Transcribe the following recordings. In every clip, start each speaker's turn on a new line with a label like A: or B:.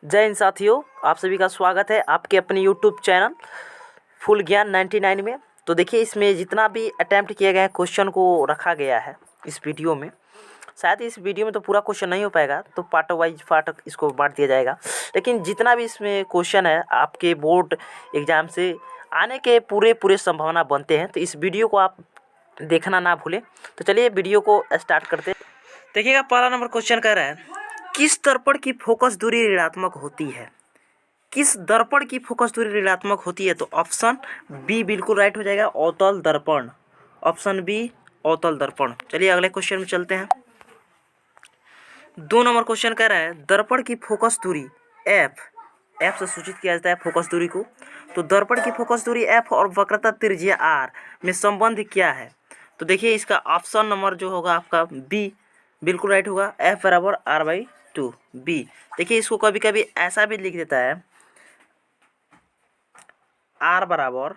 A: जय हिंद साथियों, आप सभी का स्वागत है आपके अपने यूट्यूब चैनल फुल ज्ञान 99 में। तो देखिए, इसमें जितना भी अटैम्प्ट किए गए क्वेश्चन को रखा गया है इस वीडियो में। शायद इस वीडियो में तो पूरा क्वेश्चन नहीं हो पाएगा, तो पार्ट वाइज पार्ट इसको बांट दिया जाएगा। लेकिन जितना भी इसमें क्वेश्चन है आपके बोर्ड एग्ज़ाम से आने के पूरे संभावना बनते हैं, तो इस वीडियो को आप देखना ना भूलें। तो चलिए वीडियो को स्टार्ट करते हैं। देखिएगा, पहला नंबर क्वेश्चन कह रहा है, किस दर्पण की फोकस दूरी ऋणात्मक होती है? किस दर्पण की फोकस दूरी ऋणात्मक होती है? तो ऑप्शन बी बिल्कुल राइट हो जाएगा, अवतल दर्पण। ऑप्शन बी अवतल दर्पण। चलिए अगले क्वेश्चन में चलते हैं। 2 नंबर क्वेश्चन कह रहा है, दर्पण की फोकस दूरी एफ से सूचित किया जाता है फोकस दूरी को। तो दर्पण की फोकस दूरी एफ और वक्रता त्रिज्या आर में संबंध क्या है? तो देखिए, इसका ऑप्शन नंबर जो होगा आपका बी बिल्कुल राइट होगा, एफ बराबर r/2 बी। देखिए, इसको कभी कभी ऐसा भी लिख देता है, r बराबर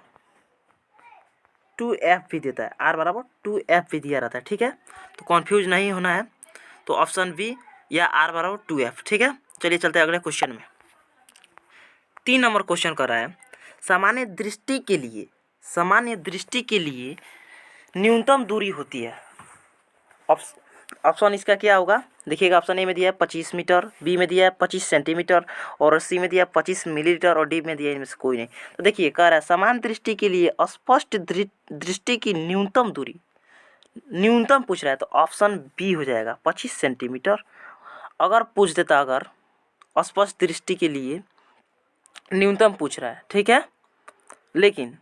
A: 2f भी देता है, r बराबर 2f भी दिया रहता है। ठीक है, तो कन्फ्यूज नहीं होना है। तो ऑप्शन बी या r बराबर 2f। ठीक है, चलिए चलते हैं अगले क्वेश्चन में। 3 नंबर क्वेश्चन कर रहा है, सामान्य दृष्टि के लिए न्यूनतम दूरी होती है। ऑप्शन इसका क्या होगा? देखिएगा, ऑप्शन ए में दिया है 25 मीटर, बी में दिया है 25 सेंटीमीटर, और सी में दिया है 25 मिलीलीटर, और डी में दिया है इनमें से कोई नहीं। तो देखिए, कह रहा है समान दृष्टि के लिए स्पष्ट दृष्टि की न्यूनतम दूरी, न्यूनतम पूछ रहा है, तो ऑप्शन बी हो जाएगा 25 सेंटीमीटर। अगर पूछ देता, अगर स्पष्ट दृष्टि के लिए न्यूनतम पूछ रहा है, ठीक है, लेकिन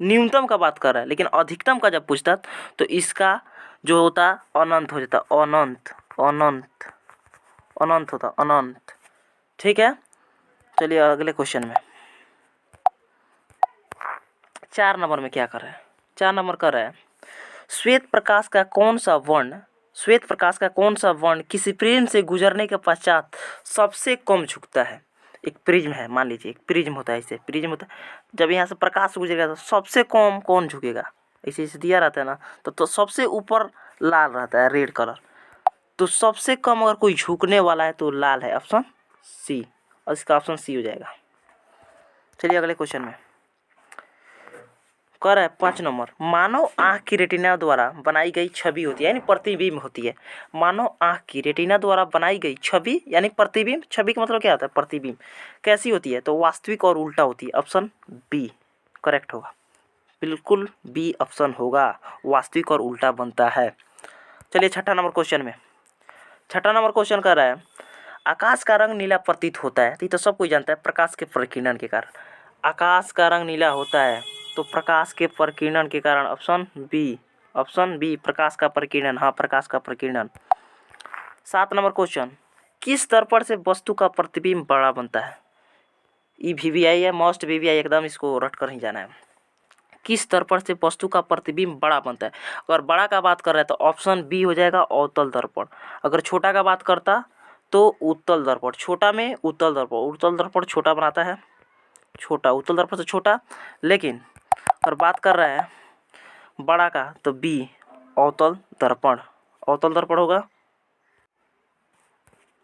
A: न्यूनतम का बात कर रहा है, लेकिन अधिकतम का जब पूछता तो इसका जो होता अनंत हो जाता, अनंत होता, अनंत। ठीक है, चलिए अगले क्वेश्चन में। 4 नंबर में क्या कर रहा है? 4 नंबर कर रहा है, श्वेत प्रकाश का कौन सा वर्ण किसी प्रिज्म से गुजरने के पश्चात सबसे कम झुकता है? एक प्रिज्म है, मान लीजिए एक प्रिज्म होता है, इसे प्रिज्म होता है, जब यहाँ से प्रकाश गुजरेगा तो सबसे कम कौन झुकेगा? ऐसे दिया रहता है ना, तो सबसे ऊपर लाल रहता है, रेड कलर। तो सबसे कम अगर कोई झुकने वाला है तो लाल है, ऑप्शन सी, और इसका ऑप्शन सी हो जाएगा। चलिए अगले क्वेश्चन में कर है 5 नंबर, मानव आँख की रेटिना द्वारा बनाई गई छवि होती है, यानी प्रतिबिंब होती है। मानव आँख की रेटिना द्वारा बनाई गई छवि यानी प्रतिबिंब, छवि का मतलब क्या होता है? प्रतिबिंब। कैसी होती है? तो वास्तविक और उल्टा होती है। ऑप्शन बी करेक्ट होगा, बिल्कुल बी ऑप्शन होगा, वास्तविक और उल्टा बनता है। चलिए 6 नंबर क्वेश्चन में। 6 नंबर क्वेश्चन कर रहा है, आकाश का रंग नीला प्रतीत होता है, तो सब कोई जानता है, प्रकाश के प्रकीर्णन के कारण आकाश का रंग नीला होता है। तो प्रकाश के प्रकीर्णन के कारण ऑप्शन बी प्रकाश का प्रकीर्णन, हाँ, प्रकाश का प्रकीर्णन। 7 नंबर क्वेश्चन, किस दर्पण से वस्तु का प्रतिबिंब बड़ा बनता है? ये VVI है, मस्ट VVI, एकदम इसको रट कर ही जाना है। किस दर्पण से वस्तु का प्रतिबिंब बड़ा बनता है? अगर बड़ा का बात कर रहा है तो ऑप्शन बी हो जाएगा, अवतल दर्पण। अगर छोटा का बात करता तो उत्तल दर्पण। छोटा में उत्तल दर्पण छोटा बनाता है, छोटा उत्तल दर्पण से छोटा। लेकिन और बात कर रहा है बड़ा का, तो बी अवतल दर्पण होगा।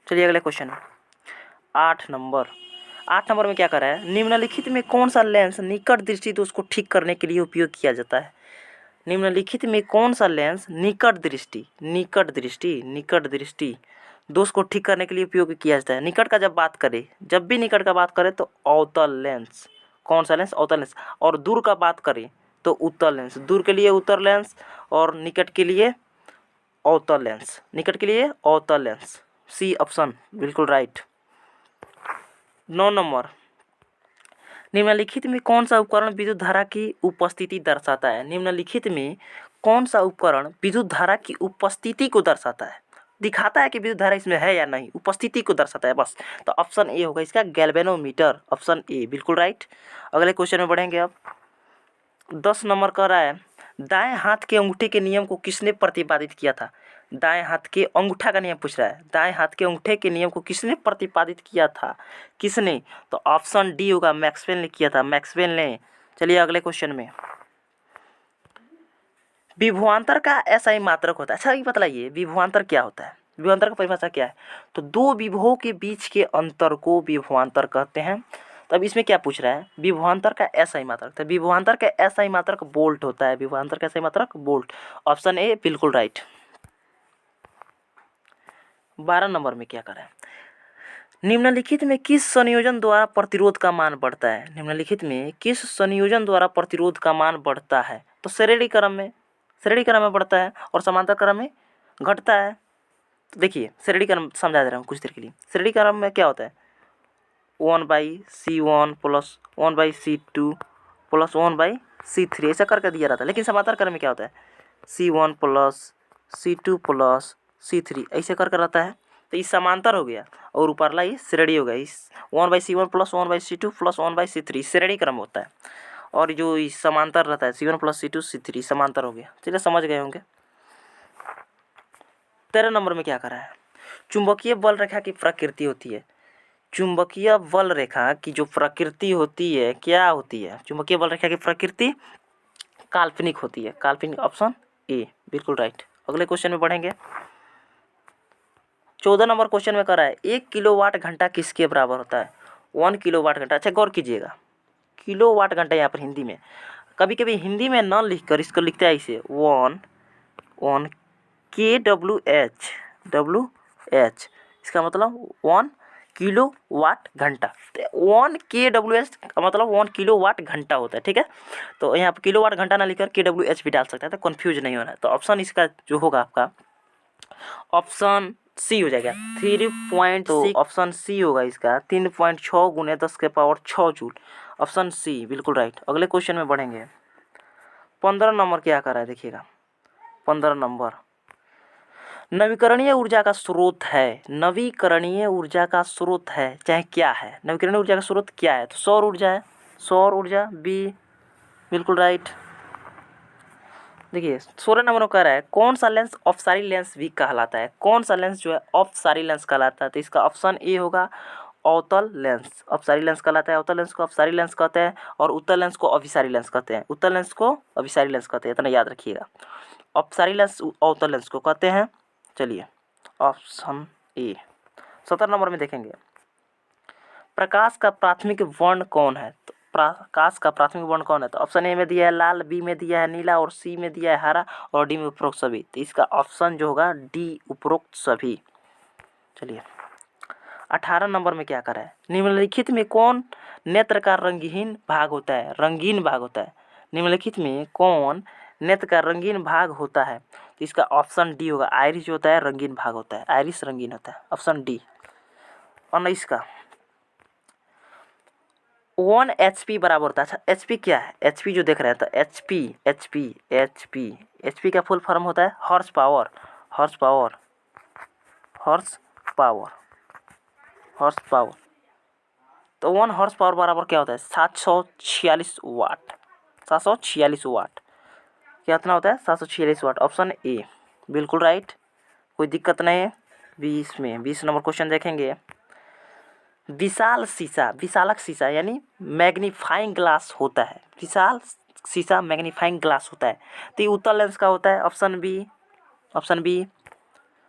A: चलिए अगले क्वेश्चन 8 नंबर में क्या कर रहा है, निम्नलिखित में कौन सा लेंस निकट दृष्टि दोष को ठीक करने के लिए उपयोग किया जाता है? निम्नलिखित में कौन सा लेंस निकट दृष्टि दोष को ठीक करने के लिए उपयोग किया जाता है? निकट का जब भी निकट का बात करें तो अवतल लेंस। कौन सा लेंस? अवतल लेंस। और दूर का बात करें तो उत्तल लेंस। दूर के लिए उत्तल लेंस और निकट के लिए अवतल लेंस। सी ऑप्शन बिल्कुल राइट। 9 नंबर, निम्नलिखित में कौन सा उपकरण विद्युत धारा की उपस्थिति दर्शाता है? निम्नलिखित में कौन सा उपकरण विद्युत धारा की उपस्थिति को दर्शाता है? दिखाता है कि विद्युत धारा इसमें है या नहीं, उपस्थिति को दर्शाता है बस। तो ऑप्शन ए होगा इसका, गैल्वेनोमीटर। ऑप्शन ए बिल्कुल राइट। अगले क्वेश्चन में बढ़ेंगे अब। 10 नंबर कर रहा है, दाएं हाथ के अंगूठे के नियम को किसने प्रतिपादित किया था? दाएं हाथ के अंगूठा का नियम पूछ रहा है। दाएं हाथ के अंगूठे के नियम को किसने प्रतिपादित किया था? किसने? तो ऑप्शन डी होगा, मैक्सवेल ने किया था, मैक्सवेल ने। चलिए अगले क्वेश्चन में, विभवांतर का SI मात्रक होता है। अच्छा ये बतलाइए, विभवांतर क्या होता है? विभवांतर का परिभाषा क्या है? तो दो विभवों के बीच के अंतर को विभवांतर कहते हैं। तब इसमें क्या पूछ रहा है? विभवांतर का एसआई मात्रक। तो विभवांतर का एसआई मात्रक वोल्ट होता है। विभवांतर का एसआई मात्रक वोल्ट। ऑप्शन ए बिल्कुल राइट। 12 नंबर में क्या करें? निम्नलिखित में किस संयोजन द्वारा प्रतिरोध का मान बढ़ता है? निम्नलिखित में किस संयोजन द्वारा प्रतिरोध का मान बढ़ता है? तो श्रेणी क्रम में बढ़ता है और समांतर क्रम में घटता है। तो देखिए श्रेणी क्रम समझा दे रहा हूँ कुछ देर के लिए। श्रेणी क्रम में क्या होता है? 1/C1 plus 1/C2 plus 1/C3 ऐसा करके दिया रहता है। लेकिन समांतर क्रम में क्या होता है? C1 plus C2 plus C3 ऐसे करके रहता है। तो ये समांतर हो गया और ऊपरला ये श्रेणी हो गया। इस 1/C1 plus 1/C2 plus 1/C3 श्रेणी क्रम होता है और जो इस समांतर रहता है C1 प्लस C2 C3 समांतर हो गया। चलिए समझ गए होंगे। 13 नंबर में क्या करा है? चुंबकीय बल रेखा की प्रकृति होती है। चुंबकीय बल रेखा की जो प्रकृति होती है क्या होती है? चुंबकीय बल रेखा की प्रकृति काल्पनिक होती है। काल्पनिक ऑप्शन ए बिल्कुल राइट। अगले क्वेश्चन में बढ़ेंगे। 14 नंबर क्वेश्चन में कर रहा है 1 किलोवाट घंटा किसके बराबर होता है? 1 किलोवाट घंटा। अच्छा गौर कीजिएगा, किलोवाट घंटा यहाँ पर हिंदी में, कभी कभी हिंदी में न लिखकर इसको लिखते हैं ऐसे 1 KWH। इसका मतलब 1 किलोवाट घंटा। तो 1 KWH का मतलब 1 किलोवाट घंटा होता है। ठीक है, तो यहाँ पर किलोवाट घंटा ना लिखकर KWH भी डाल सकता है, तो कन्फ्यूज नहीं होना है। तो ऑप्शन इसका जो होगा आपका ऑप्शन सी हो जाएगा 3.6। तो ऑप्शन सी होगा इसका 3.6 गुने 10 के पावर 6 जूल। ऑप्शन सी बिल्कुल राइट। अगले क्वेश्चन में बढ़ेंगे। 15 नंबर क्या कर रहा है देखिएगा। 15 नंबर नवीकरणीय ऊर्जा का स्रोत है। नवीकरणीय ऊर्जा का स्रोत है चाहे क्या है? नवीकरणीय ऊर्जा का स्रोत क्या है? तो सौर ऊर्जा है। सौर ऊर्जा बी बिल्कुल राइट। देखिए 16 नंबर में कह रहा है कौन सा लेंस अपसारी लेंस भी कहलाता है? कौन सा लेंस जो है अपसारी लेंस कहलाता है? तो इसका ऑप्शन ए होगा अवतल लेंस। अपसारी लेंस कहलाता है। अवतल लेंस को अपसारी लेंस कहते हैं और उत्तल लेंस को अभिसारी लेंस कहते हैं। उत्तल लेंस को अभिसारी लेंस कहते हैं, इतना याद रखिएगा। अपसारी लेंस अवतल लेंस को कहते हैं। चलिए ऑप्शन ए। 17 नंबर में देखेंगे प्रकाश का प्राथमिक वर्ण कौन है? तो प्रकाश का प्राथमिक वर्ण कौन है? तो ऑप्शन ए में दिया है लाल, बी में दिया है नीला और सी में दिया है हरा और डी में उपरोक्त सभी। तो इसका ऑप्शन जो होगा डी उपरोक्त सभी। चलिए 18 नंबर में क्या करा है? निम्नलिखित में कौन नेत्र का रंगहीन भाग होता है? रंगीन भाग होता है। निम्नलिखित में कौन नेत्र का रंगीन भाग होता है? तो इसका ऑप्शन डी होगा आइरिस जो होता है रंगीन भाग होता है। आइरिस रंगीन होता है। Option D. 19 का 1 HP बराबर होता है। अच्छा HP क्या है? HP जो देख रहे हैं तो HP का फुल फॉर्म होता है हॉर्स पावर। हॉर्स पावर तो 1 हॉर्स पावर बराबर क्या होता है? 746 वाट। 746 वाट कितना होता है? 746 वाट। ऑप्शन ए बिल्कुल राइट, कोई दिक्कत नहीं है। 20 नंबर क्वेश्चन देखेंगे। विशालक शीशा यानी मैग्नीफाइंग ग्लास होता है। विशाल शीशा मैग्नीफाइंग ग्लास होता है। तो ये उत्तल लेंस का होता है। Option B.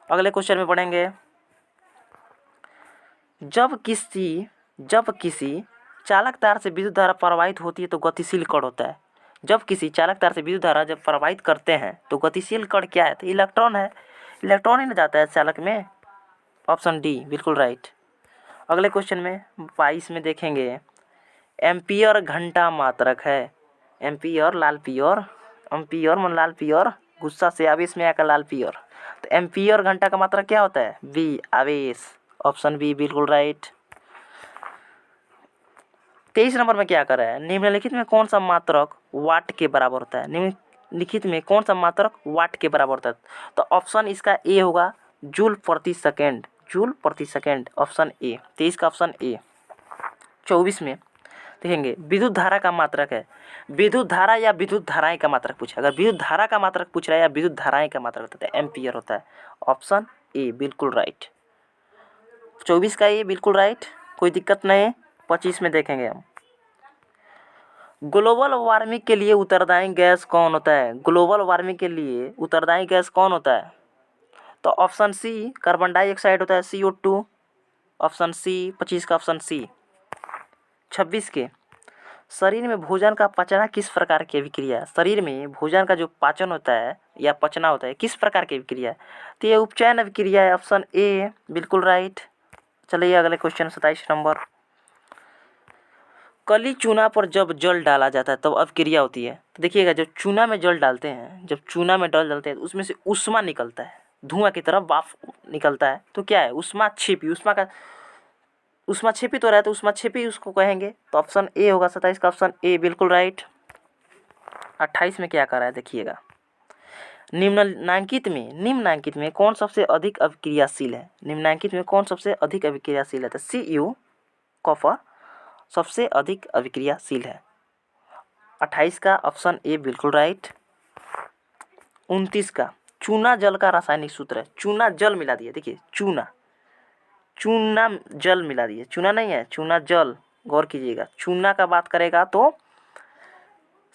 A: अगले क्वेश्चन में पढ़ेंगे। जब किसी चालक तार से विद्युत धारा प्रवाहित होती है तो गतिशील कण होता है। जब किसी चालक तार से विद्युत धारा जब प्रवाहित करते हैं तो गतिशील कण क्या है? तो इलेक्ट्रॉन है। इलेक्ट्रॉन ही ना जाता है चालक में। ऑप्शन डी बिल्कुल राइट। अगले क्वेश्चन में 22 में देखेंगे एम्पियर घंटा मात्रक है। एम्पियर लाल पियर, एम्पियर मन लाल पियर, गुस्सा से आवेश में आकर लाल पियर। तो एम्पियर घंटा का मात्रक क्या होता है? बी आवेश। ऑप्शन बी बिल्कुल राइट। 23 नंबर में क्या कर रहा है? निम्नलिखित में कौन सा मात्रक वाट के बराबर होता है? निम्नलिखित में कौन सा मात्रक वाट के बराबर होता है? तो ऑप्शन इसका ए होगा जूल प्रति सेकेंड। Option A. 23 का ऑप्शन ए। 24 में देखेंगे विद्युत धारा का मात्रक है। विद्युत धारा या विद्युत धाराएं का मात्रक पूछा। अगर विद्युत धारा का मात्रक पूछ रहा है या विद्युत धाराएं का मात्रक होता है एम्पियर होता है। ऑप्शन ए बिल्कुल राइट। 24 का ए बिल्कुल राइट, कोई दिक्कत नहीं है। 25 में देखेंगे हम ग्लोबल वार्मिंग के लिए उत्तरदायी गैस कौन होता है? ग्लोबल वार्मिंग के लिए उत्तरदायी गैस कौन होता है? तो ऑप्शन सी कार्बन डाइऑक्साइड होता है CO2। ऑप्शन सी 25 का ऑप्शन सी। 26 के शरीर में भोजन का पचना किस प्रकार की अभिक्रिया है? शरीर में भोजन का जो पाचन होता है या पचना होता है किस प्रकार की अभिक्रिया है? तो ये उपचयन अभिक्रिया है, ऑप्शन ए बिल्कुल राइट। चलिए अगले क्वेश्चन 27 नंबर। कली चूना पर जब जल डाला जाता है तब अभिक्रिया होती है। तो देखिएगा जब चूना में जल डालते हैं, जब चूना में जल डालते हैं उसमें से उष्मा निकलता है, धुआं की तरफ वाष्प निकलता है, तो क्या है? उष्मा छिपी, उष्मा छिपी तो रहा है, तो उष्मा छिपी उसको कहेंगे। तो ऑप्शन ए होगा 27 का ऑप्शन ए बिल्कुल राइट। 28 में क्या कर रहा है देखिएगा। निम्नांकित में कौन सबसे अधिक अभिक्रियाशील है? निम्नांकित में कौन सबसे अधिक अभिक्रियाशील है? तो CU कॉपर सबसे अधिक अभिक्रियाशील है। 28 का ऑप्शन ए बिल्कुल राइट। 29 का चूना जल का रासायनिक सूत्र है। चूना जल मिला दिया, देखिए चूना जल मिला दिए, चूना नहीं है, चूना जल, गौर कीजिएगा। चूना का बात करेगा तो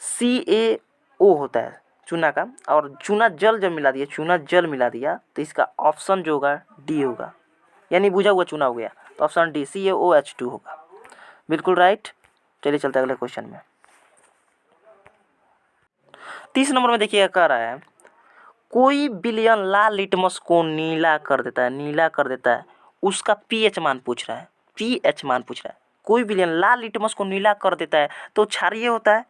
A: CaO होता है चूना का, और चूना जल जब मिला दिया, चूना जल मिला दिया तो इसका ऑप्शन जो होगा डी होगा, यानी बुझा हुआ चूना हो गया। तो ऑप्शन डी CaOH2 होगा बिल्कुल राइट। चलिए चलते हैं अगले क्वेश्चन में। 30 नंबर में देखिएगा कह रहा है कोई विलयन लाल लिटमस को नीला कर देता है, उसका pH मान पूछ रहा है। pH मान पूछ रहा है। कोई विलयन लाल लिटमस को नीला कर देता है तो क्षारीय होता है।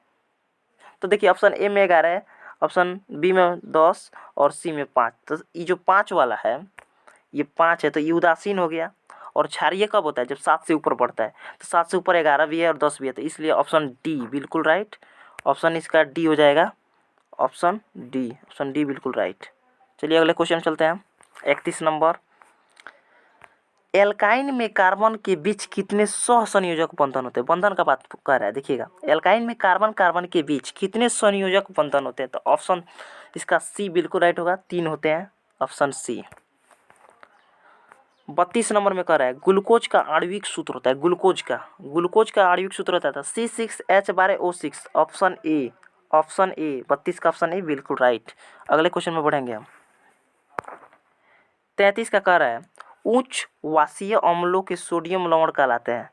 A: तो देखिए ऑप्शन ए में 11 है, ऑप्शन बी में 10 और सी में 5। तो ये जो 5 वाला है, ये 5 है तो ये उदासीन हो गया। और क्षारीय कब होता है? जब 7 से ऊपर बढ़ता है। तो 7 से ऊपर 11 भी है और 10 भी है, तो इसलिए ऑप्शन डी बिल्कुल राइट। ऑप्शन इसका डी हो जाएगा, ऑप्शन डी बिल्कुल राइट। चलिए अगले क्वेश्चन चलते हैं। 31 नंबर। एल्काइन में कार्बन के बीच कितने सहसंयोजक बंधन होते हैं? बंधन का बात कर रहा है, देखिएगा। एल्काइन में कार्बन के बीच कितने संयोजक बंधन होते हैं? तो ऑप्शन इसका सी बिल्कुल राइट होगा, 3 होते हैं, ऑप्शन सी। 32 नंबर में कह रहा है ग्लूकोज का आणविक सूत्र होता है, ग्लूकोज का आणविक सूत्र होता है C6H12O6, ऑप्शन ए 32 का ऑप्शन ए बिल्कुल राइट। अगले क्वेश्चन में बढ़ेंगे हम। 33 का कह रहा है उच्च वाष्पीय अम्लों के सोडियम लवण कहलाते हैं।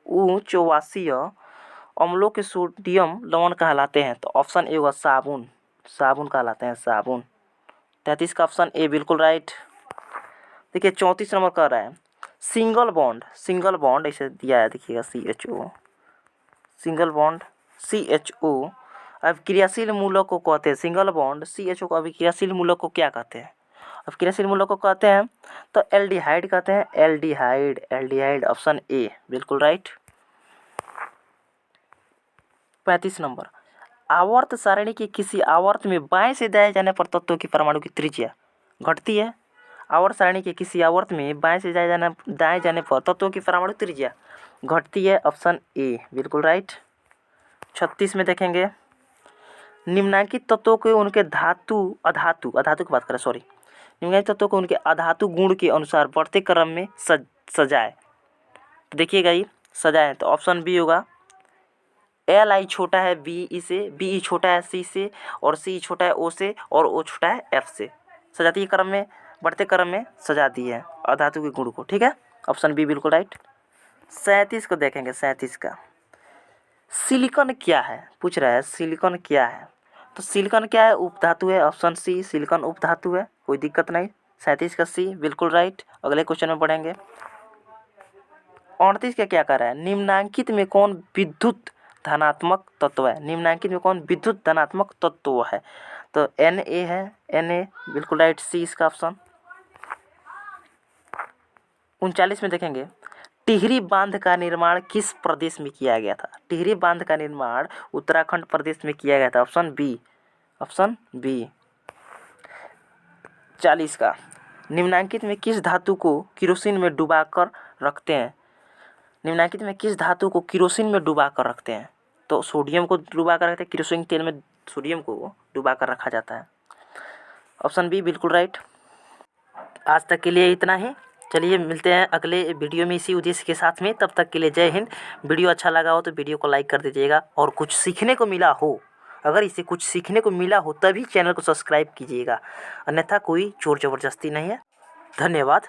A: उच्च वाष्पीय अम्लों के सोडियम लवण कहलाते हैं। तो ऑप्शन ए होगा साबुन कहलाते हैं, साबुन। 33 का ऑप्शन ए बिल्कुल राइट। देखिए 34 नंबर कह रहा है सिंगल बॉन्ड ऐसे दिया है, देखिएगा CHO, सिंगल बॉन्ड CHO अभिक्रियाशील मूलक को कहते हैं। सिंगल बॉन्ड CHO को अभिक्रियाशील मूलक को क्या कहते हैं? अभिक्रियाशील मूलक को कहते हैं तो एल्डिहाइड कहते हैं, एल्डिहाइड ऑप्शन ए बिल्कुल राइट। 35 नंबर। आवर्त सारणी के किसी आवर्त में बाएं से दाएं जाने पर तत्वों की परमाणु की त्रिज्या घटती है। आवर्त सारणी के किसी आवर्त में बाएं से दाएं जाने पर तत्वों की परमाणु त्रिज्या घटती है, ऑप्शन ए बिल्कुल राइट। 36 में देखेंगे निम्नांकित तत्वों के उनके अधातु की बात करें, सॉरी, निम्नांकित तत्वों को उनके अधातु गुण के अनुसार बढ़ते क्रम में सजाए। तो देखिएगा ये सजाए, तो ऑप्शन बी होगा। Li छोटा है Be से, Be छोटा है C से, और C छोटा है O से, और O छोटा है F से। सजाती क्रम में, बढ़ते क्रम में सजा दी है अधातु के गुण को, ठीक है, ऑप्शन बी बिल्कुल राइट। 37 को देखेंगे। 37 का सिलिकॉन क्या है पूछ रहा है, सिलिकॉन क्या है? तो सिलिकॉन क्या है? उपधातु है, ऑप्शन सी सिलिकॉन उपधातु है, कोई दिक्कत नहीं। 37 का सी बिल्कुल राइट। अगले क्वेश्चन में बढ़ेंगे। 38 का क्या कर रहा है निम्नांकित में कौन विद्युत धनात्मक तत्व है? निम्नांकित में कौन विद्युत धनात्मक तत्व है? तो Na है, Na बिल्कुल राइट, सी इसका ऑप्शन। 39 में देखेंगे टिहरी बांध का निर्माण किस प्रदेश में किया गया था? टिहरी बांध का निर्माण उत्तराखंड प्रदेश में किया गया था, ऑप्शन बी। 40 का निम्नांकित में किस धातु को किरोसिन में डुबा कर रखते हैं? निम्नांकित में किस धातु को किरोसिन में डुबा कर रखते हैं? तो सोडियम को डुबा कर रखते हैं, किरोसिन तेल में सोडियम को डुबा कर रखा जाता है, ऑप्शन बी बिल्कुल राइट। आज तक के लिए इतना ही, चलिए मिलते हैं अगले वीडियो में इसी उद्देश्य के साथ में। तब तक के लिए जय हिंद। वीडियो अच्छा लगा हो तो वीडियो को लाइक कर दीजिएगा, और कुछ सीखने को मिला हो अगर इसे कुछ सीखने को मिला हो तभी चैनल को सब्सक्राइब कीजिएगा, अन्यथा कोई ज़ोर ज़बरदस्ती नहीं है। धन्यवाद।